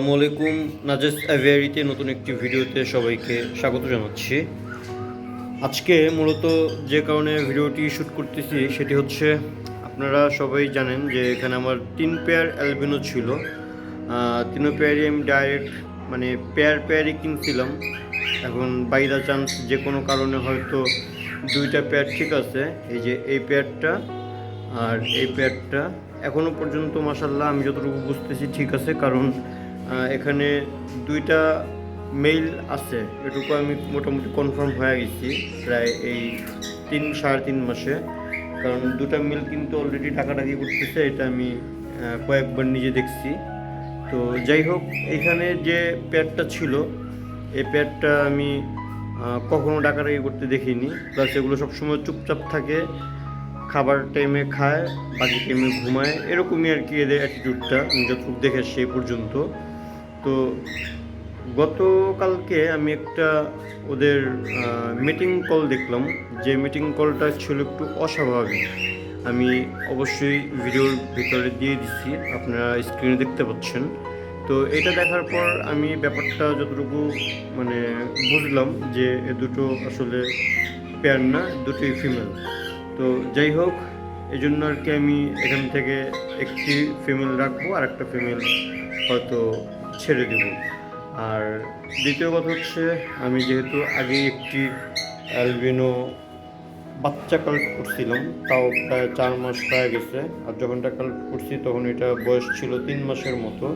আসসালামু আলাইকুম। নাজেস অ্যাভিয়ারিতে নতুন একটি ভিডিওতে সবাইকে স্বাগত জানাচ্ছি। আজকে মূলত যে কারণে ভিডিওটি শ্যুট করতেছি সেটি হচ্ছে, আপনারা সবাই জানেন যে এখানে আমার 3 পেয়ার অ্যালবিনো ছিল। 3 পেয়ারই আমি ডাইরেক্ট মানে পেয়ারই কিনছিলাম। এখন বাই দ্য চান্স যে কোনো কারণে হয়তো 2টা পেয়ার ঠিক আছে, এই যে এই পেয়ারটা আর এই পেয়ারটা এখনও পর্যন্ত মাশাল্লাহ আমি যতটুকু বুঝতেছি ঠিক আছে, কারণ এখানে 2টা মেইল আছে, এটুকু আমি মোটামুটি কনফার্ম হয়ে গেছি প্রায় এই 3-3.5 মাসে। কারণ 2টা মেল কিন্তু অলরেডি ডাকাডাকি করতেছে, এটা আমি কয়েকবার নিজে দেখছি। তো যাই হোক, এখানে যে পেয়ারটা ছিল এই পেয়ারটা আমি কখনো ডাকাডাকি করতে দেখিনি, প্লাস এগুলো সবসময় চুপচাপ থাকে, খাবার টাইমে খায়, বাকি টাইমে ঘুমায়, এরকমই আর কি এদের অ্যাটিটিউডটা আমি যতটুকু দেখে সে পর্যন্ত। তো গতকালকে আমি একটা ওদের মিটিং কল দেখলাম, যে মিটিং কলটা ছিল একটু অস্বাভাবিক। আমি অবশ্যই ভিডিওর ভিতরে দিয়ে দিচ্ছি, আপনারা স্ক্রিনে দেখতে পাচ্ছেন। তো এটা দেখার পর আমি ব্যাপারটা যতটুকু মানে বুঝলাম যে এ দুটো আসলে পেয়ার না, দুটোই ফিমেল। তো যাই হোক, এই জন্য আর কি আমি এখান থেকে একটি ফিমেল রাখবো আর একটা ফিমেল হয়তো ছেড়ে দেব। আর দ্বিতীয় কথা হচ্ছে, আমি যেহেতু আগেই একটি অ্যালবিনো বাচ্চা কালেক্ট করছিলাম, তাও প্রায় 4 মাস হয়ে গেছে, আর যখন এটা কালেক্ট করছি তখন এটা বয়স ছিল 3 মাসের মতো।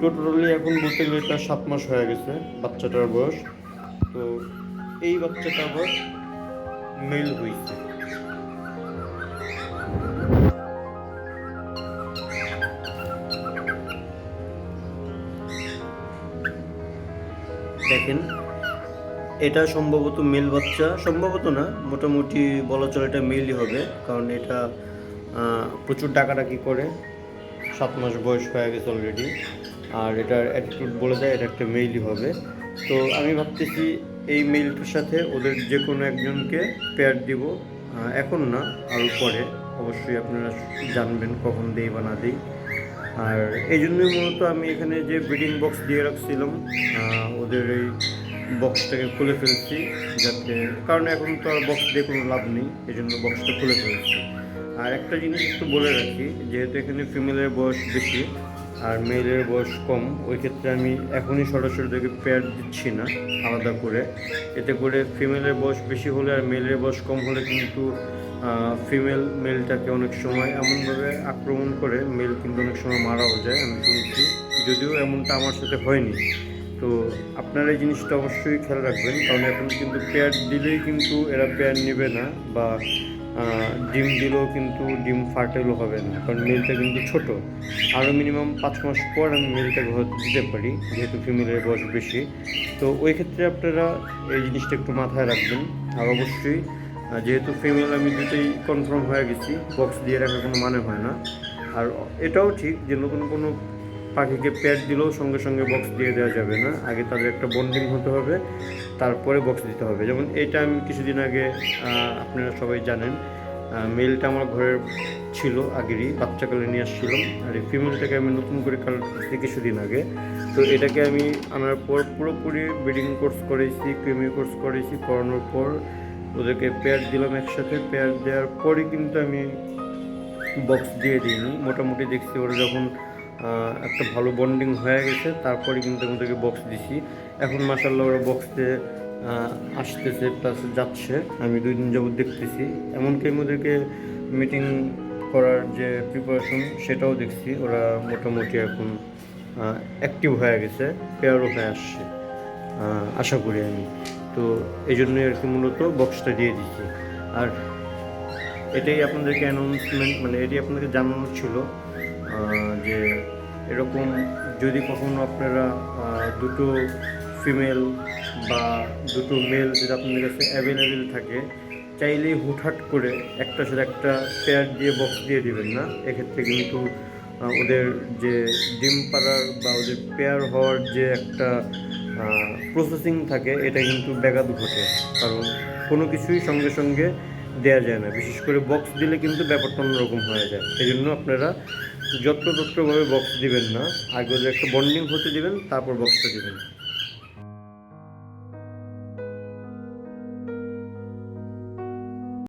টোটালি এখন বলতে গেলে এটা 7 মাস হয়ে গেছে বাচ্চাটার বয়স। তো এই বাচ্চাটা আবার মেল হয়েছে। দেখেন, এটা সম্ভবত মেল বাচ্চা, সম্ভবত না, মোটামুটি বলা চলে এটা মেলই হবে, কারণ এটা প্রচুর ডাকাডাকি করে, 7 মাস বয়স হয়ে গেছে অলরেডি, আর এটার অ্যাটিটিউড বলে দেয় এটা একটা মেলই হবে। তো আমি ভাবতেছি এই মেলটার সাথে ওদের যে কোনো একজনকে পেয়ার দিব, এখন না আরও পরে, অবশ্যই আপনারা জানবেন কখন দেই বা না দিই। আর এই জন্যই মূলত আমি এখানে যে ব্রিডিং বক্স দিয়ে রাখছিলাম, ওদের এই বক্সটাকে খুলে ফেলছি, যাতে, কারণ এখন তো আর বক্স দিয়ে কোনো লাভ নেই, এই জন্য বক্সটা খুলে ফেলছি। আর একটা জিনিস একটু বলে রাখি, যেহেতু এখানে ফিমেলের বয়স বেশি আর মেলের বয়স কম, ওই ক্ষেত্রে আমি এখনই সরাসরি ওদেরকে পেয়ার দিচ্ছি না আলাদা করে। এতে করে ফিমেলের বয়স বেশি হলে আর মেলের বয়স কম হলে কিন্তু ফিমেল মেলটাকে অনেক সময় এমনভাবে আক্রমণ করে, মেল কিন্তু অনেক সময় মারাও যায়, আমি শুনছি, যদিও এমনটা আমার সাথে হয়নি। তো আপনারা এই জিনিসটা অবশ্যই খেয়াল রাখবেন, কারণ এখন কিন্তু পেয়ার দিলেই কিন্তু এরা পেয়ার নেবে না, বা ডিম দিলেও কিন্তু ডিম ফার্টাইলও হবে না, কারণ মেলটা কিন্তু ছোট। আরও মিনিমাম 5 মাস পর আমি মেলটাকে হয়তো দিতে পারি, যেহেতু ফিমেলের বয়স বেশি। তো ওই ক্ষেত্রে আপনারা এই জিনিসটা একটু মাথায় রাখবেন। আর অবশ্যই যেহেতু ফিমেল আমি দুটোই কনফার্ম হয়ে গেছি, বক্স দিয়ে রাখার কোনো মানে হয় না। আর এটাও ঠিক যে নতুন কোনো পাখিকে পেয়ার দিলেও সঙ্গে সঙ্গে বক্স দিয়ে দেওয়া যাবে না, আগে তাদের একটা বন্ডিং হতে হবে, তারপরে বক্স দিতে হবে। যেমন এটা আমি কিছুদিন আগে, আপনারা সবাই জানেন, মেলটা আমার ঘরের ছিল, আগেরই বাচ্চাকালে নিয়ে আসছিলাম, আর এই ফিমেলটাকে আমি নতুন করে কালেক্ট করছি কিছুদিন আগে। তো এটাকে আমি আনার পর পুরোপুরি ব্রিডিং কোর্স করেছি, ক্রিমি কোর্স করেছি, করানোর পর ওদেরকে পেয়ার দিলাম একসাথে। পেয়ার দেওয়ার পরই কিন্তু আমি বক্স দিয়ে দিইনি, মোটামুটি দেখছি ওরা যখন একটা ভালো বন্ডিং হয়ে গেছে তারপরে কিন্তু আমি ওদেরকে বক্স দিছি। এখন মাশাআল্লাহ ওরা বক্সে আসতেছে প্লাস যাচ্ছে, আমি 2 দিন যাবত দেখতেছি। এমনকি আমি ওদেরকে মিটিং করার যে প্রিপারেশন সেটাও দেখছি, ওরা মোটামুটি এখন অ্যাক্টিভ হয়ে গেছে, পেয়ারও হয়ে আসছে আশা করি আমি। তো এই জন্যই আর কি মূলত বক্সটা দিয়ে দিচ্ছি। আর এটাই আপনাদেরকে অ্যানাউন্সমেন্ট, মানে এটাই আপনাদেরকে জানানো ছিল যে এরকম যদি কখনো আপনারা দুটো ফিমেল বা দুটো মেল যদি আপনাদের কাছে অ্যাভেলেবেল থাকে, চাইলেই হুটহাট করে একটার সাথে একটা পেয়ার দিয়ে বক্স দিয়ে দিবেন না। এক্ষেত্রে কিন্তু ওদের যে ডিম পাড়ার বা ওদের পেয়ার হওয়ার যে একটা প্রসেসিং থাকে, এটা কিন্তু ব্যাঘাত ঘটে, কারণ কোনো কিছুই সঙ্গে সঙ্গে দেওয়া যায় না, বিশেষ করে বক্স দিলে কিন্তু ব্যাপারটা অন্যরকম হয়ে যায়। সেই জন্য আপনারা যত্রতত্রভাবে বক্স দিবেন না, আগে ওদের একটা বন্ডিং হতে দিবেন, তারপর বক্সটা দিবেন।